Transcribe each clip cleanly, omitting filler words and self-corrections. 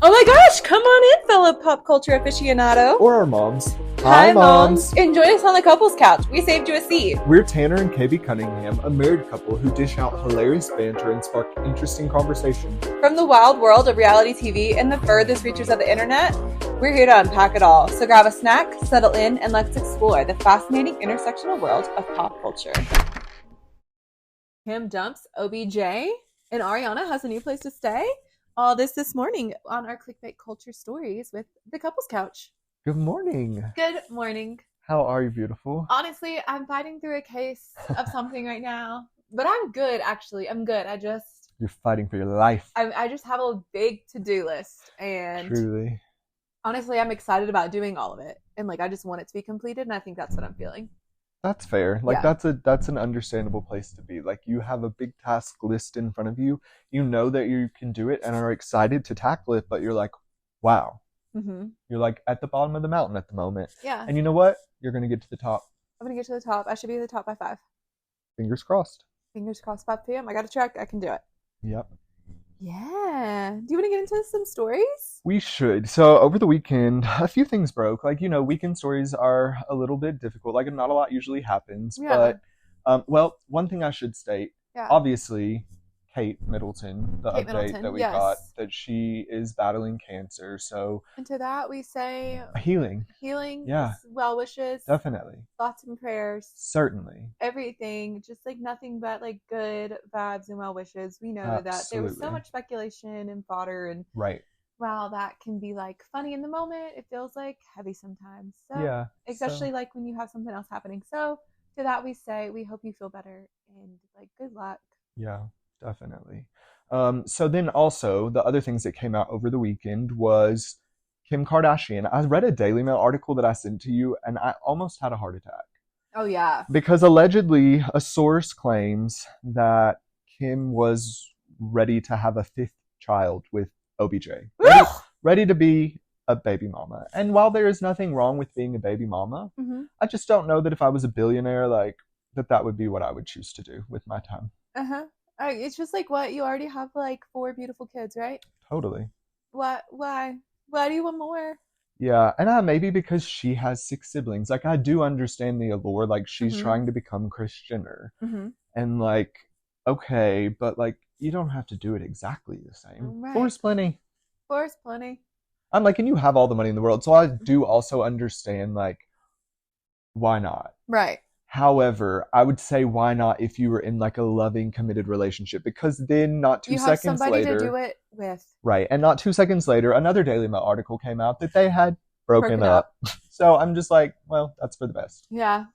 Oh my gosh, come on in, fellow pop culture aficionado. Or our moms. Hi, moms. Enjoy us on the couples couch. We saved you a seat. We're Tanner and KB Cunningham, a married couple who dish out hilarious banter and spark interesting conversation. From the wild world of reality TV and the furthest reaches of the internet, we're here to unpack it all. So grab a snack, settle in, and let's explore the fascinating intersectional world of pop culture. Kim dumps OBJ, and Ariana has a new place to stay. All this morning on our clickbait culture stories with the couples couch. Good morning. Good morning. How are you, beautiful? Honestly, I'm fighting through a case of something right now, but I'm good, actually. I'm good. You're fighting for your life. I just have a big to-do list, and Truly. honestly, I'm excited about doing all of it, and I just want it to be completed, and I think that's what I'm feeling. That's fair. Yeah. That's an understandable place to be. You have a big task list in front of you. You know that you can do it and are excited to tackle it, but you're like, wow. Mm-hmm. You're at the bottom of the mountain at the moment. Yeah. And you know what? You're going to get to the top. I'm going to get to the top. I should be at the top by 5. Fingers crossed. Fingers crossed, 5 p.m. I got to check. I can do it. Yep. Yeah. Do you want to get into some stories? We should. So over the weekend, a few things broke. Weekend stories are a little bit difficult. Not a lot usually happens. Yeah. But, one thing I should state, Yeah. Obviously, Kate Middleton, the Kate update Middleton, that we yes. got, that she is battling cancer. So And to that we say healing. Yeah. Well wishes. Definitely. Thoughts and prayers. Certainly. Everything. Just nothing but good vibes and well wishes. We know that there was so much speculation and fodder, and right. Wow, that can be funny in the moment. It feels heavy sometimes. So yeah. Especially when you have something else happening. So to that we say we hope you feel better and good luck. Yeah. Definitely. So then also the other things that came out over the weekend was Kim Kardashian. I read a Daily Mail article that I sent to you and I almost had a heart attack. Oh, yeah. Because allegedly a source claims that Kim was ready to have a 5th child with OBJ. Ready to be a baby mama. And while there is nothing wrong with being a baby mama, Mm-hmm. I just don't know that if I was a billionaire, that would be what I would choose to do with my time. Uh-huh. It's just what you already have 4 beautiful kids, right? Totally. Why do you want more? Yeah, and maybe because she has 6 siblings. I do understand the allure. She's Mm-hmm. trying to become Kris Jenner. Mm-hmm. And okay, but you don't have to do it exactly the same. Right. 4's plenty. 4's plenty. I'm and you have all the money in the world, so I do also understand why not? Right. However, I would say why not if you were in a loving, committed relationship, because then not 2 seconds later... You have somebody to do it with. Right, and not 2 seconds later, another Daily Mail article came out that they had broken up. So I'm just well, that's for the best. Yeah.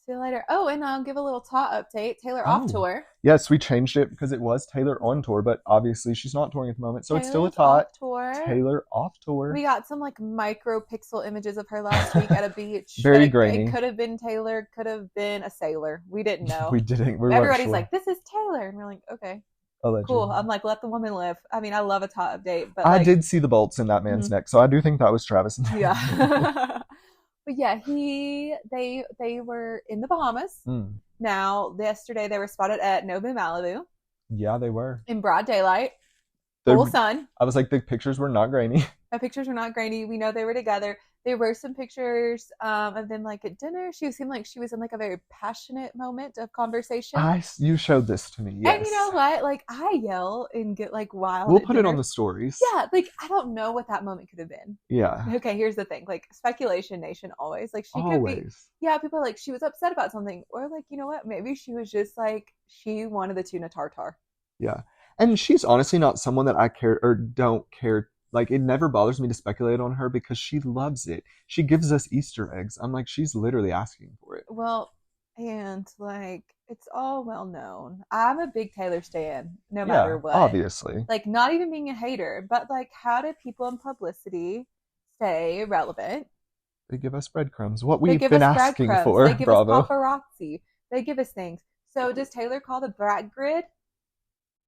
See you later. Oh, and I'll give a little TOTS update. Taylor off tour. Yes, we changed it because it was Taylor on tour, but obviously she's not touring at the moment, so Taylor's it's still a TOT. tour. Taylor off tour. We got some micro pixel images of her last week at a beach. Very grainy. It could have been Taylor, could have been a sailor. We didn't know. We didn't. Everybody's sure. this is Taylor, and we're okay. Allegedly. Cool. I'm let the woman live. I mean, I love a TOT update, but I did see the bolts in that man's neck, so I do think that was Travis. Yeah. But yeah, they were in the Bahamas. Now, yesterday they were spotted at Nobu, Malibu. Yeah, they were. In broad daylight. Full sun. I was the pictures were not grainy. The pictures were not grainy. We know they were together. There were some pictures of them at dinner. She seemed like she was in a very passionate moment of conversation. You showed this to me, yes. And you know what? I yell and get wild. We'll put it on the stories. Yeah, I don't know what that moment could have been. Yeah. Okay, here's the thing. Speculation nation always. She could be. Yeah, people are she was upset about something. Or you know what? Maybe she was just she wanted the tuna tartare. Yeah. And she's honestly not someone that I care or don't care. It never bothers me to speculate on her because she loves it. She gives us Easter eggs. I'm she's literally asking for it. Well, and it's all well known. I'm a big Taylor stan, no matter what. Obviously. Not even being a hater, but how do people in publicity stay relevant? They give us breadcrumbs. What we've been asking for. They give us paparazzi. They give us things. So does Taylor call the brat grid?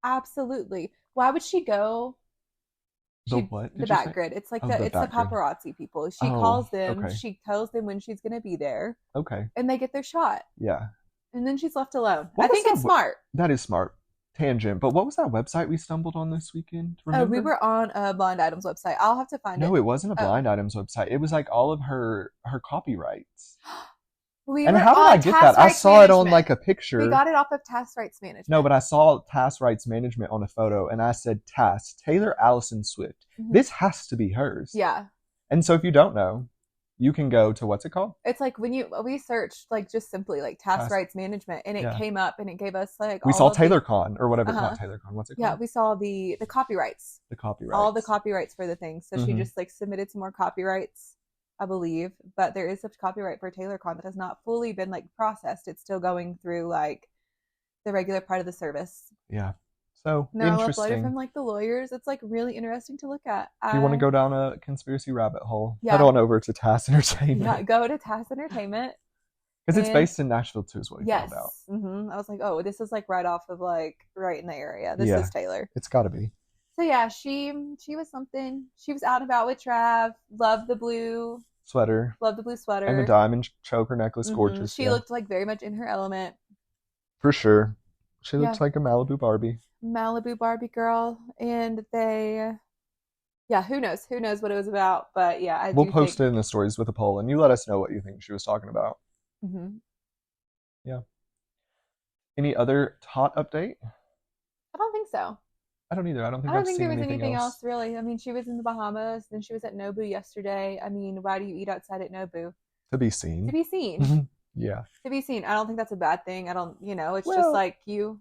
Absolutely. Why would she go? What? The back grid. It's it's the paparazzi people. She calls them. Okay. She tells them when she's going to be there. Okay. And they get their shot. Yeah. And then she's left alone. I think it's smart. That is smart. tangent, but what was that website we stumbled on this weekend? Oh, we Remember? were on a Blind Items website. I'll have to find it. No, it wasn't a Oh. Blind Items website. It was like all of her copyrights. We And were how did on I get task that? I rights saw it on management. like a picture. We got it off of task rights management. No, but I saw task rights management on a photo, and I said task Taylor Allison Swift. Mhm. This has to be hers. Yeah. And so if you don't know, you can go to what's it called? It's like when we searched like just simply like task rights management, and it Yeah. came up and it gave us like we all saw of TaylorCon or whatever. Uh-huh. Not TaylorCon. What's it Yeah, called? we saw the copyrights. The copyrights. All the copyrights for the things. So she Mhm. just like submitted some more copyrights, I believe. But there is a copyright for TaylorCon that has not fully been like processed. It's still going through like the regular part of the service. Yeah. So No, I love letter interesting. from like the lawyers. It's like really interesting to look at. If you want to go down a conspiracy rabbit hole, Yeah. head on over to TAS Entertainment. Yeah, go to TAS Entertainment. Because it's And- based in Nashville too, is what we Yes. found out. Mm-hmm. I was like, oh, this is like right off of like right in the area. This Yeah. is Taylor. It's got to be. So yeah, she was something. She was out and about with Trav. Loved the blue Sweater. sweater. And the diamond choker necklace, Mhm. gorgeous. She yeah. looked like very much in her element. For sure. She Yeah. looked like a Malibu Barbie. Malibu Barbie girl, and who knows what it was about, but yeah, We'll post it in the stories with a poll, and you let us know what you think she was talking about. Mm-hmm. Yeah. Any other TOT update? I don't think so. I don't either. I don't think I don't I've think seen there was anything anything else really. I mean, she was in the Bahamas, then she was at Nobu yesterday. I mean, why do you eat outside at Nobu? To be seen. To be seen. Yeah. To be seen. I don't think that's a bad thing. I don't, it's Well, just like you.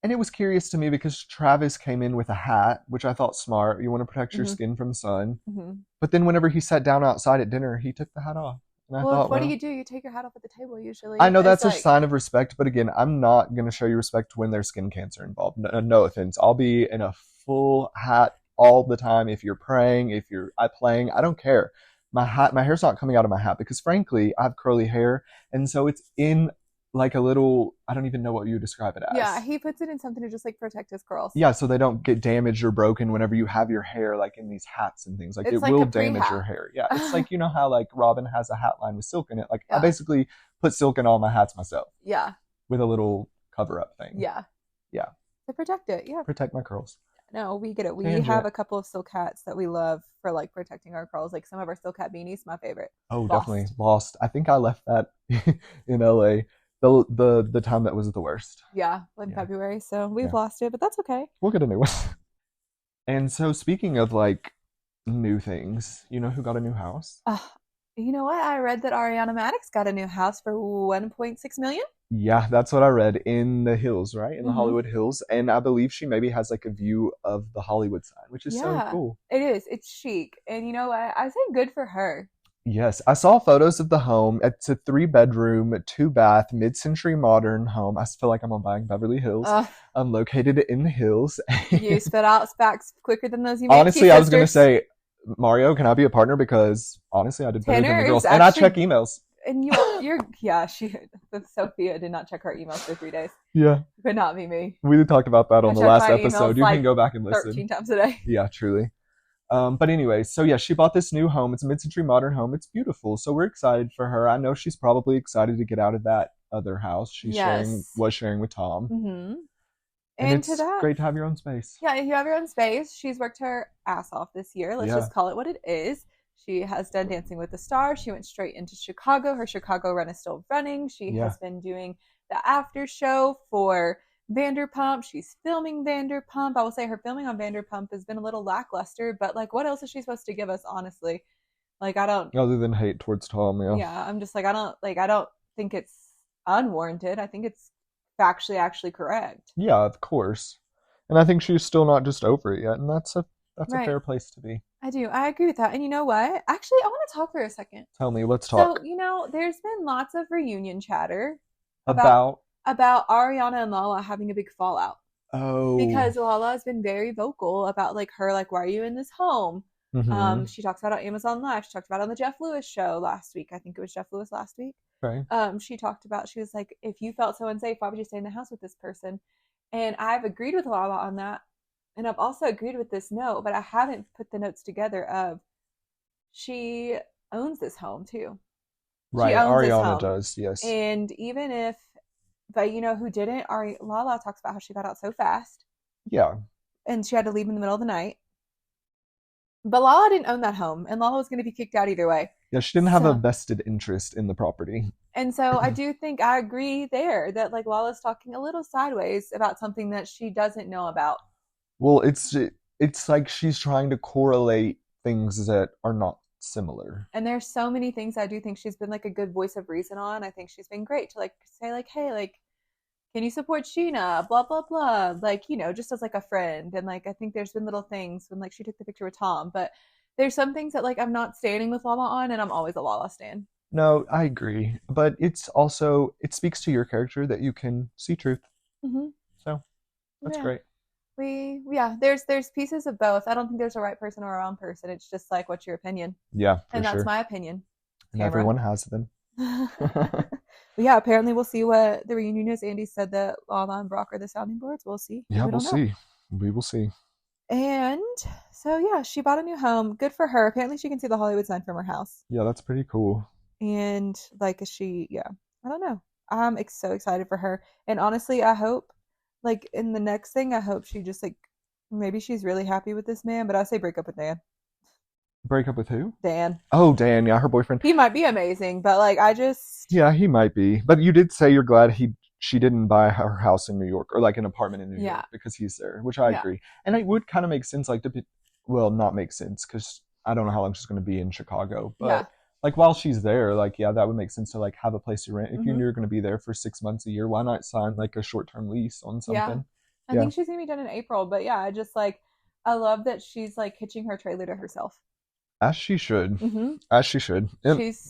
And it was curious to me because Travis came in with a hat, which I thought smart. You want to protect your Mhm. skin from the sun. Mm-hmm. But then whenever he sat down outside at dinner, he took the hat off. And I Well, thought, what well, do? You take your hat off at the table usually. I know that's It's a like, sign of respect, but again, I'm not going to show you respect when there's skin cancer involved. No offense. I'll be in a full hat all the time. If you're praying, if you're playing, I don't care. My hair's not coming out of my hat because frankly, I have curly hair. And so it's in like a little, I don't even know what you describe it as. Yeah, he puts it in something to just like protect his curls. Yeah, so they don't get damaged or broken whenever you have your hair like in these hats and things. Like It's it like will a damage pre-hat. your hair. Yeah, it's like, you know how like Robin has a hat line with silk in it. Like I Yeah. basically put silk in all my hats myself Yeah. with a little cover up thing. Yeah. Yeah. To protect it. Yeah. Protect my curls. No, we get it. We Tangent. have a couple of silk hats that we love for like protecting our curls. Like some of our silk hat beanies, my favorite. Oh, Lost. definitely lost. I think I left that in LA. The time that was the worst. Yeah, in Yeah. February. So we've Yeah. lost it, but that's okay. We'll get a new one. And so speaking of like new things, you know who got a new house? You know what? I read that Ariana Madix got a new house for 1.6 million. Yeah, that's what I read in the hills, right? In the Mhm. Hollywood Hills. And I believe she maybe has like a view of the Hollywood side, which is so Yeah. cool. It is. It's chic. And you know what? I say good for her. Yes, I saw photos of the home. It's a 3-bedroom, 2-bath, mid-century modern home. I feel like I'm on buying Beverly Hills. I'm located in the hills. You spit out facts quicker than those you make. Honestly, I was going to sisters. say, Mario, can I be a partner? Because honestly, I did better than Tanner the is girls. And I actually- check emails. And Sophia did not check her emails for 3 days. Yeah, Could not be me. we talked about that on the check last my episode. emails, You like, can go back and listen. 13 times a day. Yeah, truly. But anyway, so yeah, she bought this new home. It's a mid-century modern home. It's beautiful. So we're excited for her. I know she's probably excited to get out of that other house she's Yes. was sharing with Tom. Mm-hmm. And And it's to that, great to have your own space. yeah, if you have your own space, she's worked her ass off this year. Let's Yeah. just call it what it is. She has done Dancing with the Stars. She went straight into Chicago. Her Chicago run is still running. She Yeah. has been doing the after show for Vanderpump. She's filming Vanderpump. I will say her filming on Vanderpump has been a little lackluster, but like, what else is she supposed to give us, honestly? Like, I don't. Other than hate towards Tom, yeah. Yeah, I'm just like, I don't think it's unwarranted. I think it's factually actually correct. Yeah, of course. And I think she's still not just over it yet, and that's a Right. fair place to be. I do. I agree with that. And you know what? Actually, I want to talk for a second. Tell me, let's talk So, there's been lots of reunion chatter about Ariana and Lala having a big fallout. oh Because Lala has been very vocal about like her, like, why are you in this home? mhm. She talks about it on Amazon Live. She talked about it on the Jeff Lewis show last week. I think it was Jeff Lewis last week. Okay. She was like, if you felt so unsafe, why would you stay in the house with this person? And I've agreed with Lala on that. And I've also agreed with this note, but I haven't put the notes together of she owns this home too. Right, owns this Ariana home. does, yes. And even if But you know who didn't? Lala talks about how she got out so fast Yeah. and she had to leave in the middle of the night. But Lala didn't own that home, and Lala was going to be kicked out either way. Yeah, she didn't have a So, vested interest in the property. and so I do think I agree there that like Lala's talking a little sideways about something that she doesn't know about. Well, it's like she's trying to correlate things that are not similar. And there's so many things I do think she's been like a good voice of reason on. I think she's been great to like say like, hey, like, can you support Sheena? Blah blah blah. Like, you know, just as like a friend. And like I think there's been little things when like she took the picture with Tom, but there's some things that like I'm not standing with Lala on, and I'm always a Lala stan. No, I agree, but it's also it speaks to your character that you can see truth. Mm-hmm. So that's Yeah. great. There's pieces of both. I don't think there's a right person or a wrong person. It's just like, what's your opinion? Yeah, for And that's sure. my opinion. And everyone has them. But yeah, apparently we'll see what the reunion is. Andy said that Lala and Brock are the sounding boards. We'll see. Yeah, We we'll don't know. see. We will see. And so yeah, she bought a new home. Good for her. Apparently she can see the Hollywood sign from her house. Yeah, that's pretty cool. And like I don't know. I'm so excited for her. And honestly, I hope like in the next thing, I hope she just like maybe she's really happy with this man, but I say break up with Dan. Break up with who? Dan. Oh, Dan, yeah, her boyfriend. He might be amazing, but like Yeah, he might be. But you did say you're glad she didn't buy her house in New York or like an apartment in New York because he's there, which I agree. And it would kind of make sense, like well, not make sense because I don't know how long she's going to be in Chicago, but like while she's there, like that would make sense to like have a place to rent. If you knew you're going to be there for 6 months a year, why not sign like a short-term lease on something? I think she's gonna be done in April, but yeah, I just like I love that she's like hitching her trailer to herself. As she should. Mm-hmm. As she should.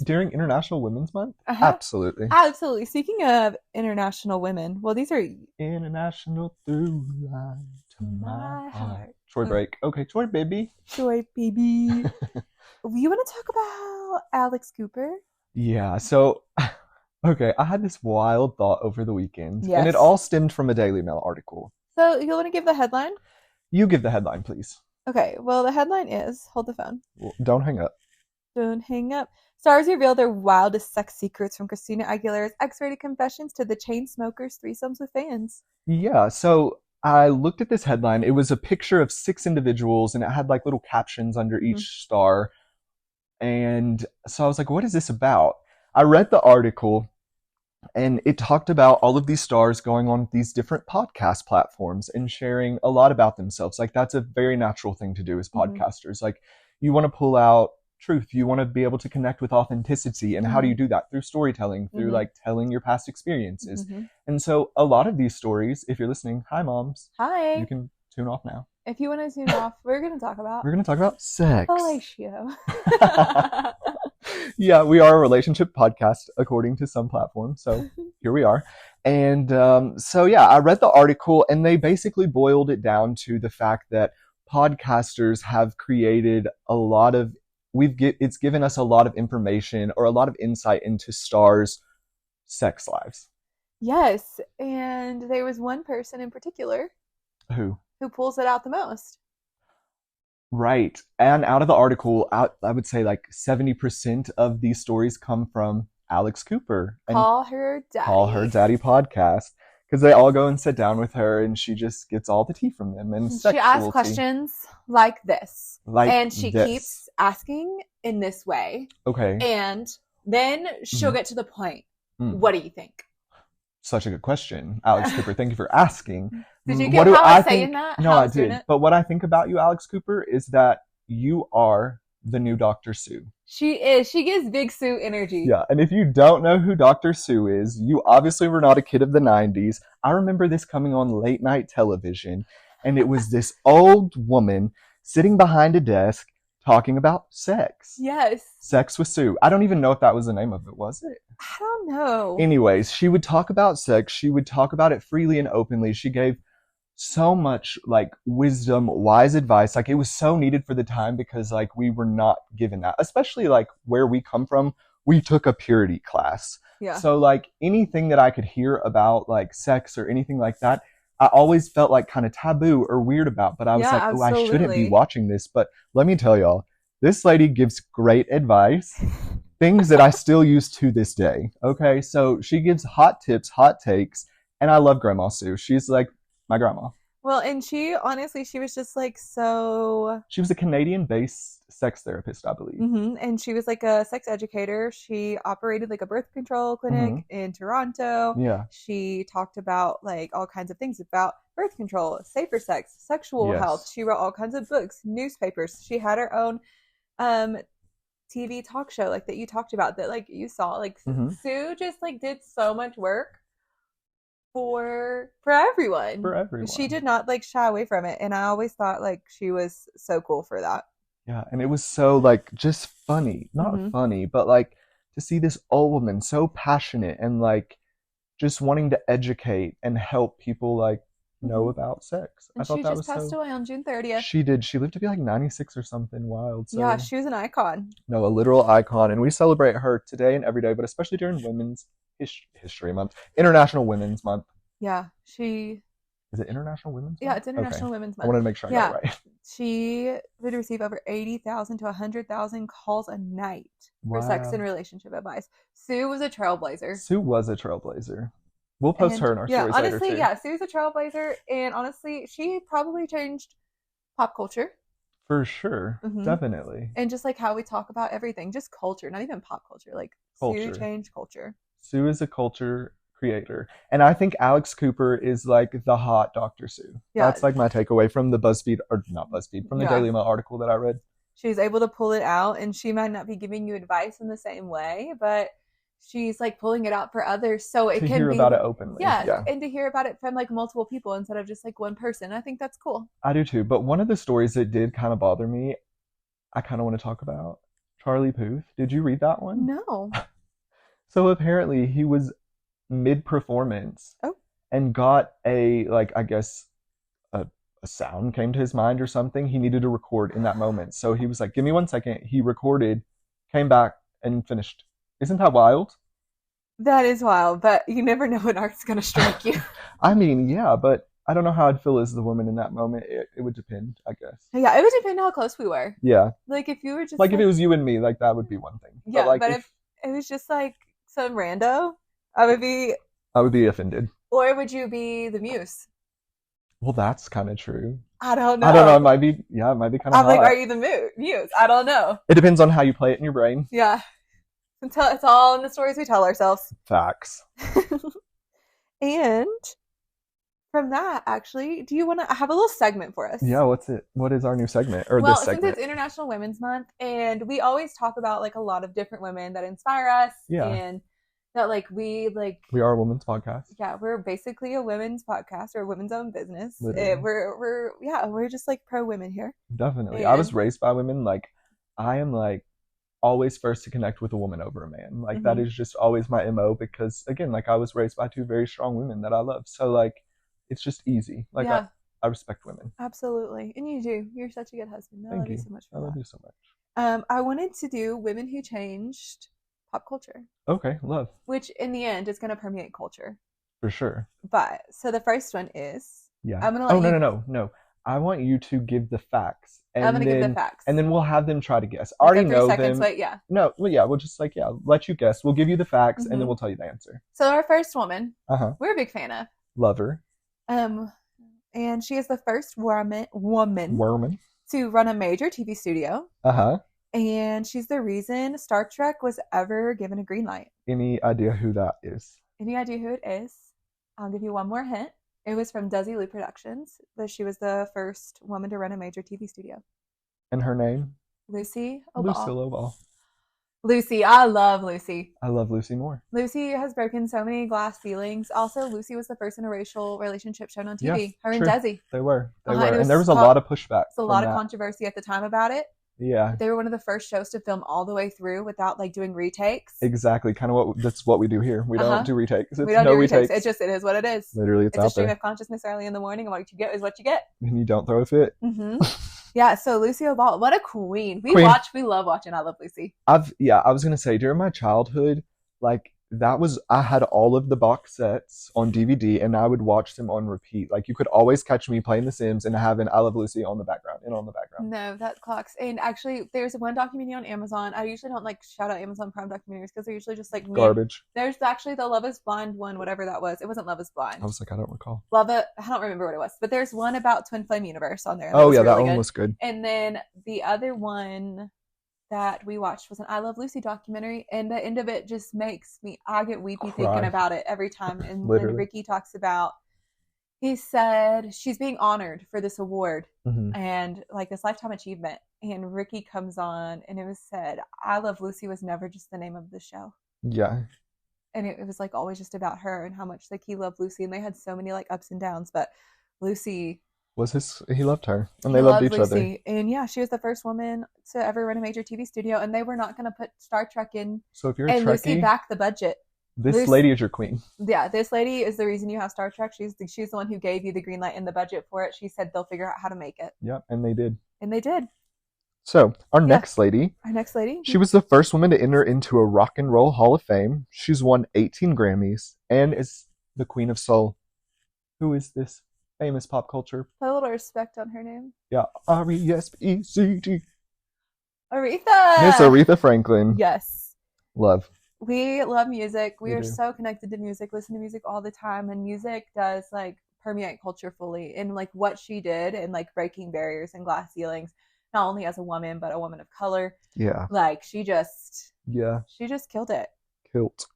During International Women's Month? Absolutely. Absolutely. Speaking of international women, well, these are International through line to my heart. Troy break. Okay, Troy baby. Troy baby. You want to talk about Alex Cooper? Yeah, so okay, I had this wild thought over the weekend, and it all stemmed from a Daily Mail article. So you want to give the headline? You give the headline, please. Okay, well, the headline is, hold the phone. Well, don't hang up. Don't hang up. Stars reveal their wildest sex secrets from Christina Aguilera's X-rated confessions to the Chainsmokers' threesomes with fans. Yeah, so I looked at this headline. It was a picture of 6 individuals, and it had like little captions under each star. And so I was like, what is this about? I read the article, and it talked about all of these stars going on these different podcast platforms and sharing a lot about themselves. Like that's a very natural thing to do as podcasters. Like you want to pull out truth. You want to be able to connect with authenticity. And how do you do that? Through storytelling, through like telling your past experiences. And so a lot of these stories, if you're listening, hi moms. Hi. You can tune off now. If you want to tune off, we're going to talk about sex. Fellatio. Yeah, we are a relationship podcast according to some platforms. So here we are. And so, yeah, I read the article and they basically boiled it down to the fact that podcasters have created a lot of, it's given us a lot of information or a lot of insight into stars' sex lives. Yes. And there was one person in particular. Who pulls it out the most. Right. And out of the article, I would say like 70% of these stories come from Alex Cooper. And Call Her Daddy podcast. Because they all go and sit down with her and she just gets all the tea from them. And she asks questions like this. And she this. keeps asking in this way. Okay. And then she'll get to the point. What do you think? Such a good question, Alex Cooper. Thank you for asking. Did you get how I was saying that? No, I did. But what I think about you, Alex Cooper, is that you are the new Dr. Sue. She is. She gives Big Sue energy. Yeah, and if you don't know who Dr. Sue is, you obviously were not a kid of the 90s. I remember this coming on late night television, and it was this old woman sitting behind a desk talking about sex. Yes. Sex with Sue. I don't even know if that was the name of it, was it? I don't know. Anyways, she would talk about sex. She would talk about it freely and openly. She gave so much like wisdom, wise advice. Like it was so needed for the time because like we were not given that, especially like where we come from. We took a purity class. Yeah. So like anything that I could hear about like sex or anything like that, I always felt like kind of taboo or weird about, but I was like, oh, I shouldn't be watching this. But let me tell y'all, this lady gives great advice things that I still use to this day. Okay, so she gives hot tips, hot takes, and I love Grandma Sue. She's like my grandma. Well, and she honestly, she was just like so. She was a Canadian-based sex therapist, I believe. And she was like a sex educator. She operated like a birth control clinic in Toronto. Yeah. She talked about like all kinds of things about birth control, safer sex, sexual health. She wrote all kinds of books, newspapers. She had her own TV talk show like that you talked about that like you saw. Like Sue just like did so much work for everyone. For everyone. She did not like shy away from it, and I always thought like she was so cool for that. Yeah, and it was so like just funny. Not funny, but like to see this old woman so passionate and like just wanting to educate and help people like know about sex. And I thought she that just was passed away on June 30th. She did. She lived to be like 96 or something wild. So. Yeah, she was an icon. No, a literal icon, and we celebrate her today and every day, but especially during Women's History Month, International Women's Month. Yeah, she. Is it International Women's Month? Yeah, it's International Women's Month. I wanted to make sure I got it right. She would receive over 80,000 to 100,000 calls a night for sex and relationship advice. Sue was a trailblazer. We'll post her in our stories later, honestly, too. yeah, Sue's a trailblazer, and honestly, she probably changed pop culture. For sure, definitely. And just like how we talk about everything, just culture, not even pop culture, like culture. Sue changed culture. Sue is a culture creator, and I think Alex Cooper is like the hot Dr. Sue. Yeah. That's like my takeaway from the BuzzFeed, or not BuzzFeed, from the Daily Mail article that I read. She's able to pull it out, and she might not be giving you advice in the same way, but she's like pulling it out for others, so it can hear about it openly. Yeah, and to hear about it from like multiple people instead of just like one person. I think that's cool. I do too. But one of the stories that did kind of bother me, I kind of want to talk about Charlie Puth. Did you read that one? No. So apparently he was mid-performance and got a like I guess a sound came to his mind or something. He needed to record in that moment, so he was like, "Give me 1 second." He recorded, came back, and finished. Isn't that wild? That is wild, but you never know when art's gonna strike you. I mean, yeah, but I don't know how I'd feel as the woman in that moment. It would depend, I guess. Yeah, it would depend how close we were. Yeah. Like if you were just like if it was you and me, like that would be one thing. Yeah, but if it was just like some rando, I would be offended. Or would you be the muse? Well, that's kind of true. I don't know. It might be kind of I'm like, are you the muse? I don't know. It depends on how you play it in your brain. Yeah. It's all in the stories we tell ourselves. Facts. And from that, actually, do you want to have a little segment for us? Yeah, what's it? What is our new segment? Well, since it's International Women's Month, and we always talk about like a lot of different women that inspire us. Yeah. And that like we are a women's podcast. Yeah, we're basically a women's podcast or a women's owned business. We're just like pro women here. Definitely. And I was raised by women. Like I am like always first to connect with a woman over a man. Like that is just always my MO, because again, like I was raised by two very strong women that I love. So like it's just easy. Like I respect women. Absolutely. And you do. You're such a good husband. I love you so much for that. I love you so much. I wanted to do women who changed pop culture. Okay, love. Which in the end is going to permeate culture. For sure. But so the first one is I'm gonna no. I want you to give the facts. And I'm gonna give the facts. And then we'll have them try to guess. I already know them. Wait, yeah. No, well, yeah, we'll just let you guess. We'll give you the facts and then we'll tell you the answer. So our first woman, we're a big fan of. Love her. And she is the first woman to run a major TV studio. And she's the reason Star Trek was ever given a green light. Any idea who that is? Any idea who it is? I'll give you one more hint. It was from Desilu Productions, but she was the first woman to run a major TV studio. And her name? Lucille Oval. Lucy. I love Lucy. I love Lucy more. Lucy has broken so many glass ceilings. Also, Lucy was the first interracial relationship shown on TV. Yeah, her and Desi. They were. And there was a lot of pushback. There's a lot of controversy at the time about it. Yeah. They were one of the first shows to film all the way through without like doing retakes. Exactly. Kind of that's what we do here. We don't do retakes. We don't do retakes. It is what it is. Literally, it's out there. It's a stream of consciousness early in the morning, and what you get is what you get. And you don't throw a fit. Yeah, so Lucille Ball, what a queen. We love watching I Love Lucy. I was gonna say during my childhood, like I had all of the box sets on DVD and I would watch them on repeat. Like you could always catch me playing The Sims and having I Love Lucy on the background. No, that clocks. And actually, there's one documentary on Amazon. I usually don't like shout out Amazon Prime documentaries because they're usually just like garbage. There's actually the Love is Blind one, whatever that was. It wasn't Love is Blind. I was like, I don't recall. I don't remember what it was, but there's one about Twin Flame Universe on there. Oh yeah, that one was good. And then the other one that we watched was an I Love Lucy documentary, and the end of it just makes me, I get weepy thinking about it every time. And when Ricky talks about, he said she's being honored for this award and like this lifetime achievement, and Ricky comes on and it was said, I Love Lucy was never just the name of the show. Yeah. And it was like always just about her and how much like he loved Lucy, and they had so many like ups and downs, but Lucy he loved her, and they loved each Lucy. other. And yeah, she was the first woman to ever run a major TV studio, and they were not going to put Star Trek in. So if you're a and Trekkie, Lucy backed the budget. This lady is your queen. Yeah, this lady is the reason you have Star Trek. She's the one who gave you the green light and the budget for it. She said they'll figure out how to make it. Yep, and they did. So our next lady, she was the first woman to enter into a Rock and Roll Hall of Fame. She's won 18 Grammys and is the Queen of Soul. Who is this famous pop culture? Put a little respect on her name. Yeah, R-E-S-P-E-C-T. Aretha! Miss Aretha Franklin. Yes. Love. We love music. We are so connected to music, listen to music all the time, and music does like permeate culture fully. And like what she did and like breaking barriers and glass ceilings, not only as a woman, but a woman of color. Yeah. Like she just killed it. Killed.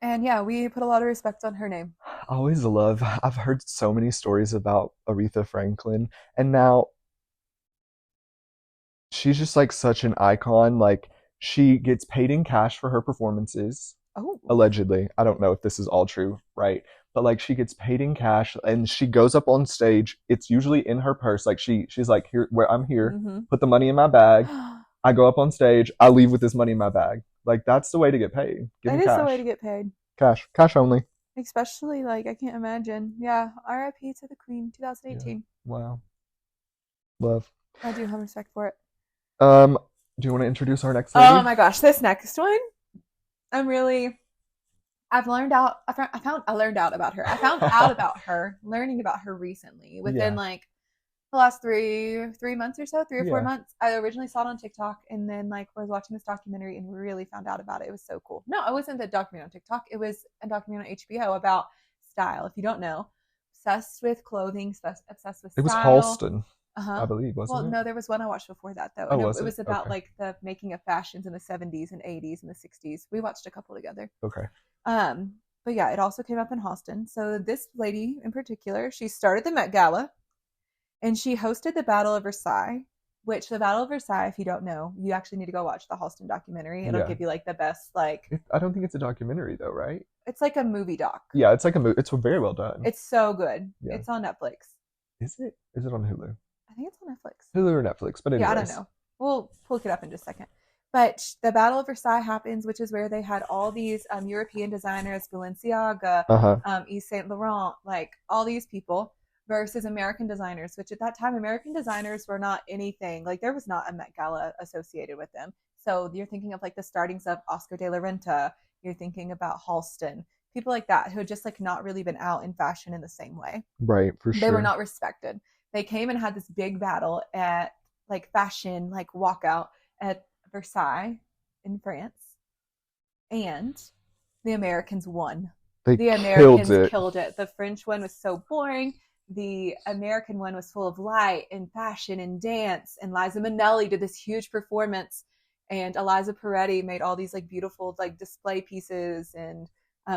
And yeah, we put a lot of respect on her name. I've heard so many stories about Aretha Franklin, and now she's just like such an icon. Like she gets paid in cash for her performances. Oh. Allegedly. I don't know if this is all true, right? But like she gets paid in cash and she goes up on stage. It's usually in her purse. Like she's like, here, where I'm here, put the money in my bag. I go up on stage. I leave with this money in my bag. Like that's the way to get paid. That is the way to get paid. Cash only. Especially like, I can't imagine. Yeah. R.I.P. to the Queen, 2018. Yeah. Wow. Love. I do have respect for it. Do you want to introduce our next lady? Oh my gosh, this next one, I learned out about her. I found out about her, learning about her recently within like the last three months or so, 3 or 4 months. I originally saw it on TikTok and then like was watching this documentary and really found out about it. It was so cool. No, it wasn't the documentary on TikTok. It was a documentary on HBO about style. If you don't know, obsessed with clothing, obsessed with style. It was Halston. I believe, wasn't it? Well, no, there was one I watched before that, though. Oh, it was about like the making of fashions in the 70s and 80s and the 60s. We watched a couple together. Okay. But yeah, it also came up in Halston. So this lady in particular, she started the Met Gala and she hosted the Battle of Versailles, which the Battle of Versailles, if you don't know, you actually need to go watch the Halston documentary. It'll give you like the best, like... I don't think it's a documentary though, right? It's like a movie doc. Yeah, it's like a movie. It's very well done. It's so good. Yeah. It's on Netflix. Is it? Is it on Hulu? I think it's on Netflix. Hulu or Netflix, but anyways. Yeah, I don't know. We'll look it up in just a second. But the Battle of Versailles happens, which is where they had all these European designers, Balenciaga, Yves Saint Laurent, like all these people, versus American designers, which at that time, American designers were not anything. Like there was not a Met Gala associated with them. So you're thinking of like the startings of Oscar de la Renta. You're thinking about Halston. People like that who had just like not really been out in fashion in the same way. Right, for sure. They were not respected. They came and had this big battle at like fashion, like walkout at Versailles in France. And the Americans won. The Americans killed it. The French one was so boring. The American one was full of light and fashion and dance. And Liza Minnelli did this huge performance. And Eliza Peretti made all these like beautiful like display pieces. And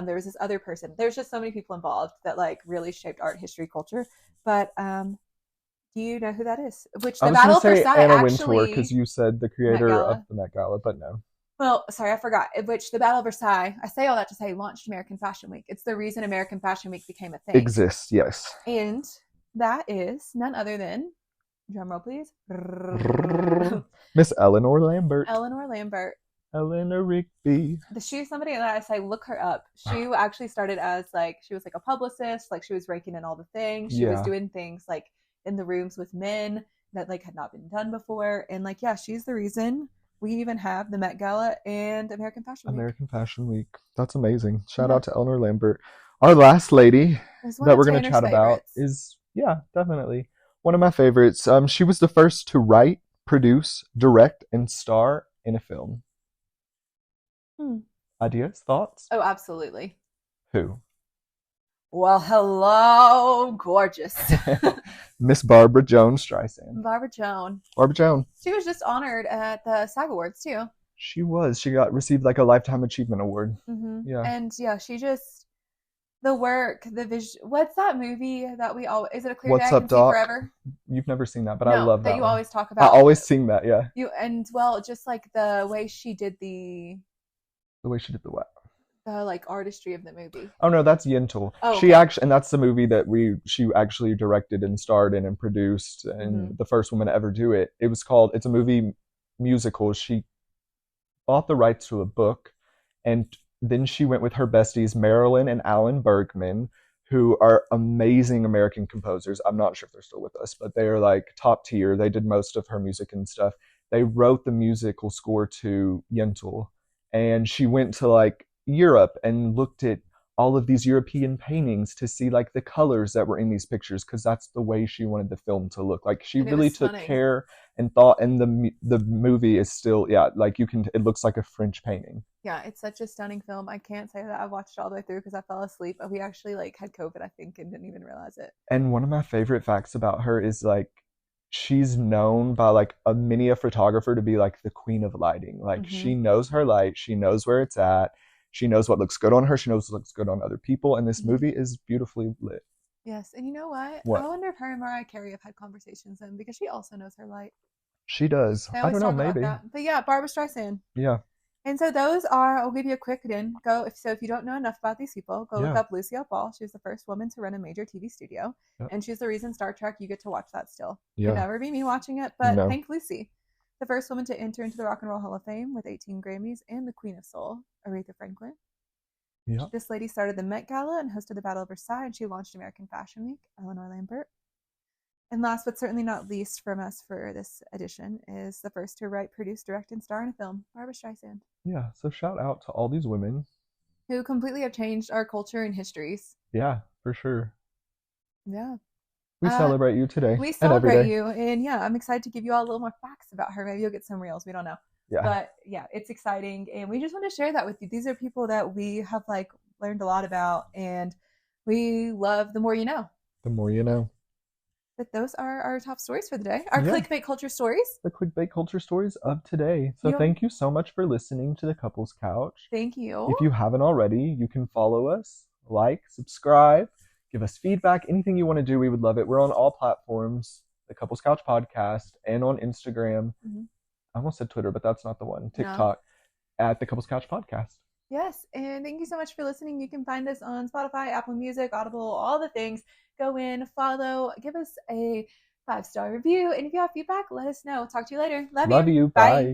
there was this other person. There's just so many people involved that like really shaped art, history, culture. But do you know who that is? Which the Battle of Versailles Anna actually... Wintour, because you said the creator of the Met Gala, but no. Well, sorry, I forgot. Which the Battle of Versailles, I say all that to say, launched American Fashion Week. It's the reason American Fashion Week became a thing. Exists, yes. And that is none other than, drumroll please, Miss Eleanor Lambert. Eleanor Rigby. She's somebody that I say, look her up. She actually started as like, she was like a publicist, like she was raking in all the things. She was doing things like in the rooms with men that like had not been done before. And like, yeah, she's the reason we even have the Met Gala and American Fashion Week. American Fashion Week. That's amazing. Shout out to Eleanor Lambert. Our last lady that we're going to chat about is, definitely one of my favorites. She was the first to write, produce, direct, and star in a film. Ideas? Thoughts? Oh, absolutely. Who? Well, hello, gorgeous. Miss Barbra Jones Streisand. Barbra Jones. Barbra Jones. She was just honored at the SAG Awards, too. She was. She received like a Lifetime Achievement Award. Yeah. And she just, the work, the vision. What's that movie that we always, is it A Clear Day I Can See Forever? You've never seen that, but I love that. That you always talk about. I always sing that, yeah. Just like the way she did the what? The like artistry of the movie. Oh no, that's Yentl. Oh, she actually, and that's the movie that she actually directed and starred in and produced, and the first woman to ever do it. It's a movie musical. She bought the rights to a book, and then she went with her besties Marilyn and Alan Bergman, who are amazing American composers. I'm not sure if they're still with us, but they are like top tier. They did most of her music and stuff. They wrote the musical score to Yentl, and she went to like Europe and looked at all of these European paintings to see like the colors that were in these pictures, because that's the way she wanted the film to look. Like she really took care and thought, and the movie is still it looks like a French painting. Yeah, it's such a stunning film. I can't say that I watched it all the way through because I fell asleep. We actually like had COVID, I think, and didn't even realize it. And one of my favorite facts about her is like she's known by like many a photographer to be like the queen of lighting. Like she knows her light, she knows where it's at. She knows what looks good on her. She knows what looks good on other people. And this movie is beautifully lit. Yes. And you know what? I wonder if her and Mariah Carey have had conversations then, because she also knows her light. She does. I don't know, maybe. But yeah, Barbra Streisand. Yeah. And so I'll give you a quick if you don't know enough about these people, look up Lucille Ball. She was the first woman to run a major TV studio. Yep. And she's the reason Star Trek, you get to watch that still. Yeah. Could never be me watching it, but thank Lucy. The first woman to enter into the Rock and Roll Hall of Fame with 18 Grammys, and the Queen of Soul, Aretha Franklin. Yep. This lady started the Met Gala and hosted the Battle of Versailles, and she launched American Fashion Week, Eleanor Lambert. And last but certainly not least from us for this edition is the first to write, produce, direct, and star in a film, Barbra Streisand. Yeah, so shout out to all these women who completely have changed our culture and histories. Yeah, for sure. Yeah. We celebrate you today. We celebrate you. And I'm excited to give you all a little more facts about her. Maybe you'll get some reels. We don't know. Yeah. But it's exciting. And we just want to share that with you. These are people that we have learned a lot about, and we love the more you know. The more you know. But those are our top stories for the day. Our clickbait culture stories. The clickbait culture stories of today. So thank you so much for listening to The Couples Couch. Thank you. If you haven't already, you can follow us, subscribe, give us feedback, anything you want to do. We would love it. We're on all platforms, The Couples Couch Podcast, and on Instagram. I almost said Twitter, but that's not the one. TikTok, at The Couples Couch Podcast. Yes, and thank you so much for listening. You can find us on Spotify, Apple Music, Audible, all the things. Go in, follow, give us a 5-star review, and if you have feedback, let us know. Talk to you later. Love you. Bye.